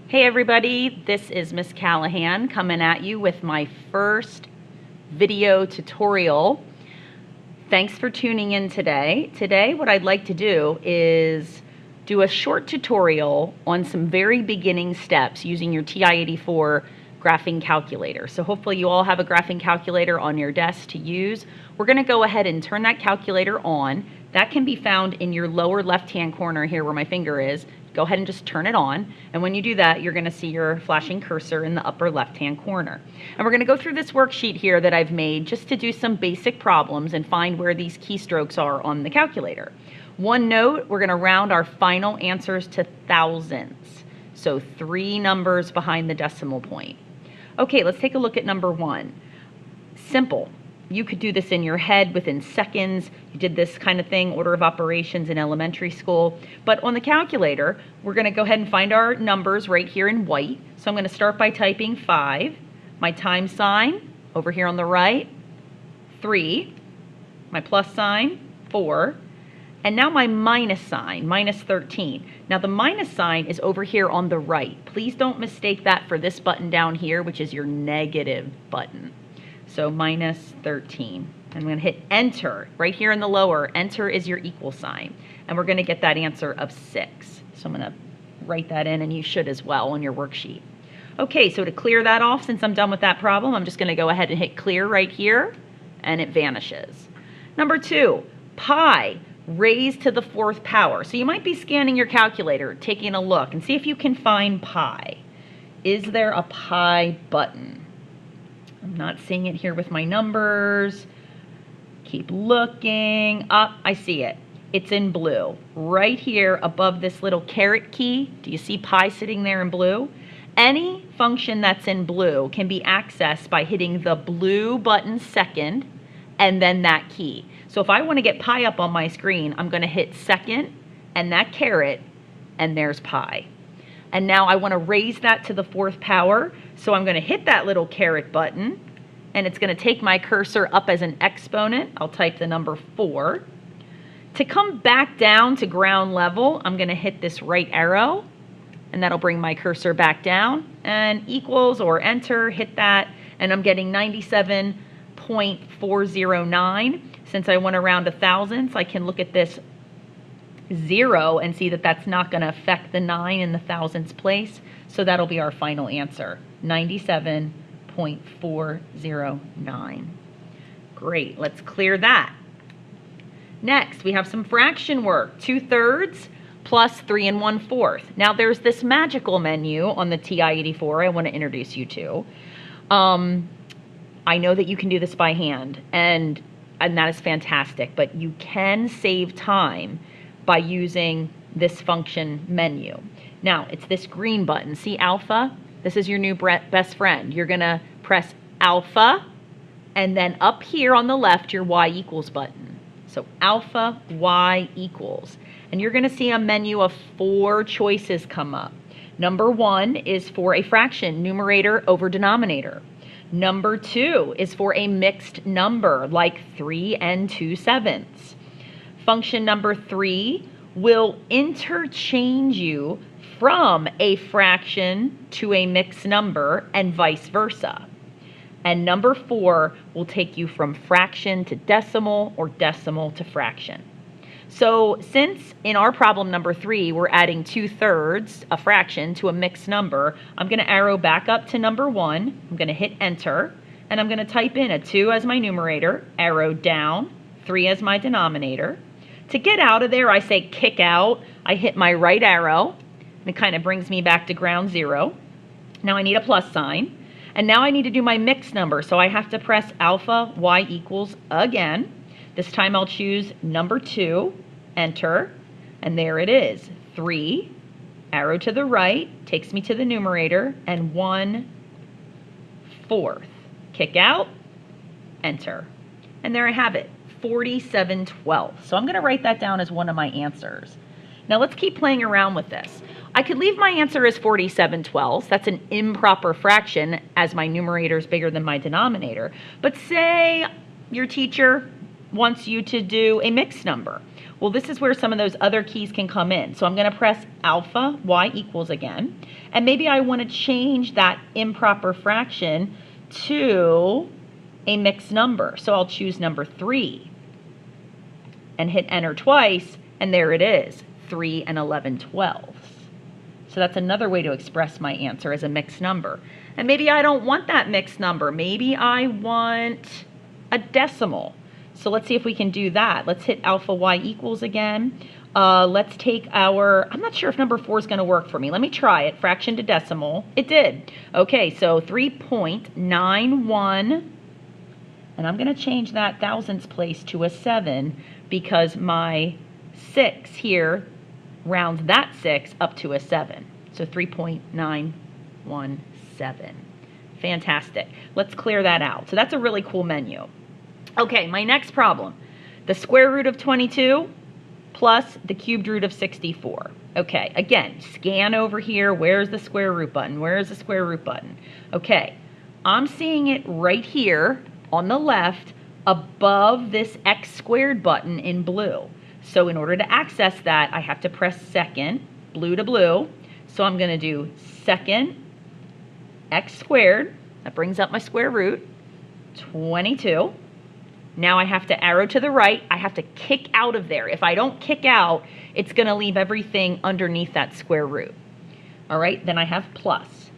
Hey everybody, this is Miss Callahan coming at you with my first video tutorial. Thanks for tuning in today. Today what I'd like to do is do a short tutorial on some very beginning steps using your TI-84 graphing calculator. So hopefully you all have a graphing calculator on your desk to use. We're going to go ahead and turn that calculator on. That can be found in your lower left-hand corner here where my finger is. Go ahead and just turn it on, and when you do that, you're going to see your flashing cursor in the upper left-hand corner. And we're going to go through this worksheet here that I've made just to do some basic problems and find where these keystrokes are on the calculator. One note, we're going to round our final answers to thousands, so 3 numbers behind the decimal point. Okay, let's take a look at number 1. Simple. You could do this in your head within seconds. You did this kind of thing, order of operations in elementary school. But on the calculator, we're going to go ahead and find our numbers right here in white. So I'm going to start by typing 5, my times sign over here on the right, 3, my plus sign, 4, and now my minus sign, minus 13. Now the minus sign is over here on the right. Please don't mistake that for this button down here, which is your negative button. So minus 13. I'm going to hit enter right here in the lower. Enter is your equal sign. And we're going to get that answer of 6. So I'm going to write that in, and you should as well on your worksheet. Okay, so to clear that off, since I'm done with that problem, I'm just going to go ahead and hit clear right here, and it vanishes. Number 2, pi raised to the 4th power. So you might be scanning your calculator, taking a look, and see if you can find pi. Is there a pi button? I'm not seeing it here with my numbers. Keep looking. I see it. It's in blue. Right here above this little caret key. Do you see pi sitting there in blue? Any function that's in blue can be accessed by hitting the blue button second and then that key. So if I want to get pi up on my screen, I'm going to hit second and that caret, and there's pi. And now I want to raise that to the 4th power, so I'm going to hit that little caret button, and it's going to take my cursor up as an exponent. I'll type the number 4. To come back down to ground level, I'm going to hit this right arrow, and that'll bring my cursor back down, and equals or enter, hit that, and I'm getting 97.409. Since I want to round to thousands, I can look at this 0 and see that that's not going to affect the 9 in the thousands place. So that'll be our final answer, 97.409. Great, let's clear that. Next, we have some fraction work, 2/3 plus 3 1/4. Now there's this magical menu on the TI-84 I want to introduce you to. I know that you can do this by hand, and that is fantastic, but you can save time by using this function menu. Now, it's this green button. See alpha? This is your new best friend. You're going to press alpha, and then up here on the left, your y equals button. So alpha, y equals. And you're going to see a menu of 4 choices come up. Number 1 is for a fraction, numerator over denominator. Number 2 is for a mixed number, like 3 2/7. Function number 3 will interchange you from a fraction to a mixed number and vice versa. And number 4 will take you from fraction to decimal or decimal to fraction. So since in our problem number 3, we're adding 2/3, a fraction, to a mixed number, I'm going to arrow back up to number 1. I'm going to hit enter, and I'm going to type in a 2 as my numerator, arrow down, 3 as my denominator. To get out of there, I say kick out. I hit my right arrow, and it kind of brings me back to ground 0. Now I need a plus sign, and now I need to do my mixed number, so I have to press alpha y equals again. This time I'll choose number 2, enter, and there it is. 3, arrow to the right, takes me to the numerator, and 1/4. Kick out, enter. And there I have it, 47/12. So I'm going to write that down as one of my answers. Now let's keep playing around with this. I could leave my answer as 47/12. That's an improper fraction as my numerator is bigger than my denominator. But say your teacher wants you to do a mixed number. Well, this is where some of those other keys can come in. So I'm going to press alpha y equals again. And maybe I want to change that improper fraction to a mixed number. So I'll choose number 3 and hit enter twice, and there it is, 3 and 11/12. So that's another way to express my answer as a mixed number. And maybe I don't want that mixed number. Maybe I want a decimal. So let's see if we can do that. Let's hit alpha y equals again. Let's take I'm not sure if number 4 is going to work for me. Let me try it. Fraction to decimal. It did. Okay, so 3.91. And I'm going to change that thousandths place to a 7 because my 6 here rounds that 6 up to a 7. So 3.917. Fantastic. Let's clear that out. So that's a really cool menu. Okay, my next problem. The square root of 22 plus the cubed root of 64. Okay, again, scan over here. Where's the square root button? Where is the square root button? Okay, I'm seeing it right here on the left above this x squared button in blue. So in order to access that, I have to press second, blue to blue. So I'm going to do second x squared. That brings up my square root, 22. Now I have to arrow to the right. I have to kick out of there. If I don't kick out, it's going to leave everything underneath that square root. All right, then I have plus.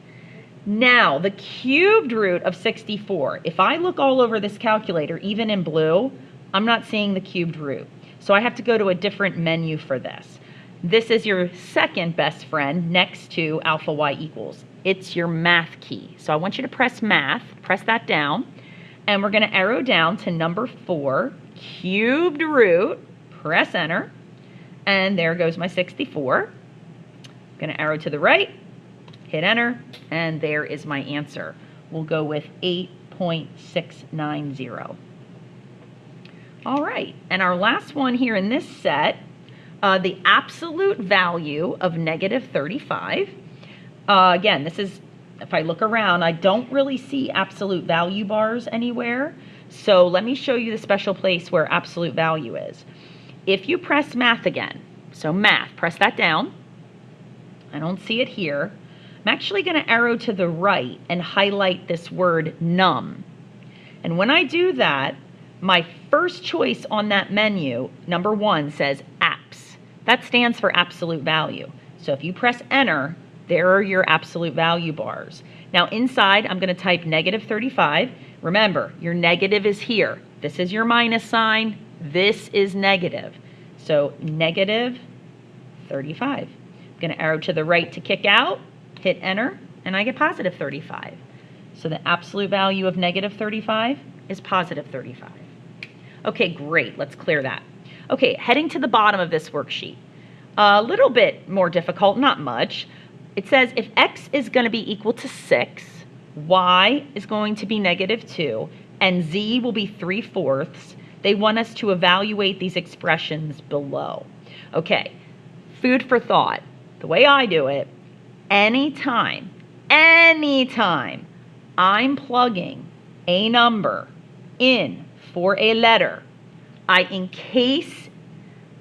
Now, the cubed root of 64. If I look all over this calculator, even in blue, I'm not seeing the cubed root. So I have to go to a different menu for this. This is your second best friend next to alpha y equals. It's your math key. So I want you to press math, press that down, and we're going to arrow down to number 4, cubed root, press enter, and there goes my 64. I'm going to arrow to the right, hit enter, and there is my answer. We'll go with 8.690. All right, and our last one here in this set, the absolute value of negative 35. Again, this is, if I look around, I don't really see absolute value bars anywhere. So let me show you the special place where absolute value is. If you press math again, so math, press that down. I don't see it here. I'm actually going to arrow to the right and highlight this word num. And when I do that, my first choice on that menu, number 1, says apps. That stands for absolute value. So if you press enter, there are your absolute value bars. Now inside, I'm going to type negative 35. Remember, your negative is here. This is your minus sign. This is negative. So negative 35. I'm going to arrow to the right to kick out, hit enter, and I get positive 35. So the absolute value of negative 35 is positive 35. Okay, great. Let's clear that. Okay, heading to the bottom of this worksheet. A little bit more difficult, not much. It says if x is going to be equal to 6, y is going to be negative 2, and z will be 3/4. They want us to evaluate these expressions below. Okay, food for thought. The way I do it, anytime I'm plugging a number in for a letter, I encase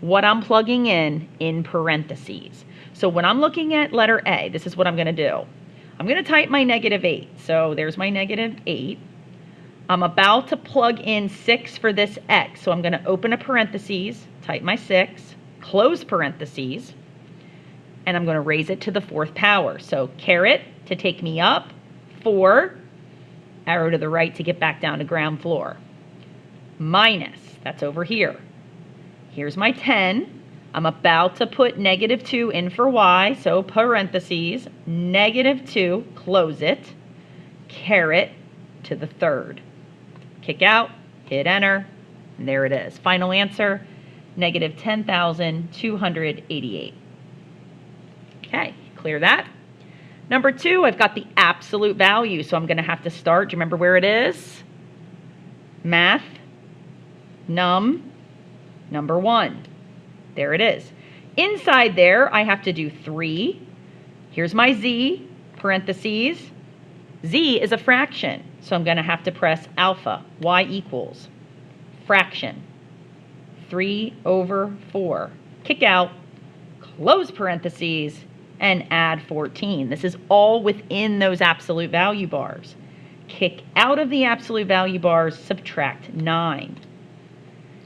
what I'm plugging in parentheses. So when I'm looking at letter A, this is what I'm going to do. I'm going to type my negative 8. So there's my negative 8. I'm about to plug in 6 for this x. So I'm going to open a parentheses, type my 6, close parentheses, and I'm going to raise it to the 4th power. So caret to take me up, 4, arrow to the right to get back down to ground floor. Minus, that's over here. Here's my 10. I'm about to put negative 2 in for y, so parentheses, negative 2, close it, caret to the 3rd. Kick out, hit enter, and there it is. Final answer, negative 10,288. Okay, clear that. Number 2, I've got the absolute value, so I'm going to have to start. Do you remember where it is? Math, num, number 1. There it is. Inside there, I have to do 3. Here's my z, parentheses. Z is a fraction, so I'm going to have to press alpha, y equals, fraction, 3/4. Kick out, close parentheses, and add 14. This is all within those absolute value bars. Kick out of the absolute value bars, subtract 9.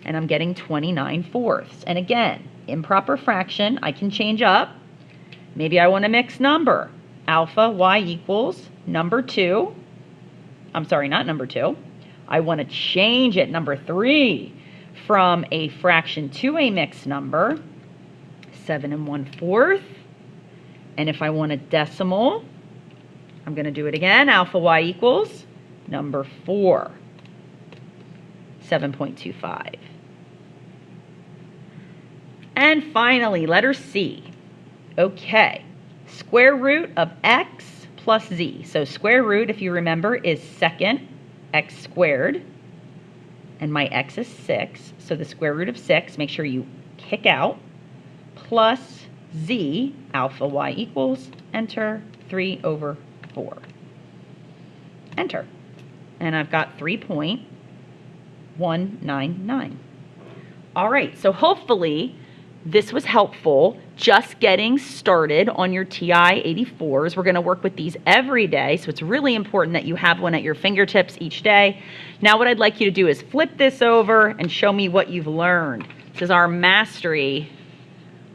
And I'm getting 29/4. And again, improper fraction, I can change up. Maybe I want a mixed number. Alpha y equals number 2. I'm sorry, not number 2. I want to change it, number 3, from a fraction to a mixed number, 7 1/4. And if I want a decimal, I'm going to do it again. Alpha y equals number 4, 7.25. And finally, letter C. Okay, square root of x plus z. So square root, if you remember, is second x squared. And my x is 6. So the square root of 6, make sure you kick out, plus z, alpha y equals, enter, 3/4. Enter. And I've got 3.199. All right, so hopefully this was helpful, just getting started on your TI-84s. We're going to work with these every day, so it's really important that you have one at your fingertips each day. Now what I'd like you to do is flip this over and show me what you've learned. This is our mastery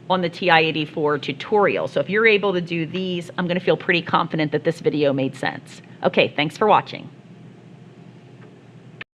on the TI-84 tutorial. So if you're able to do these, I'm going to feel pretty confident that this video made sense. Okay, thanks for watching.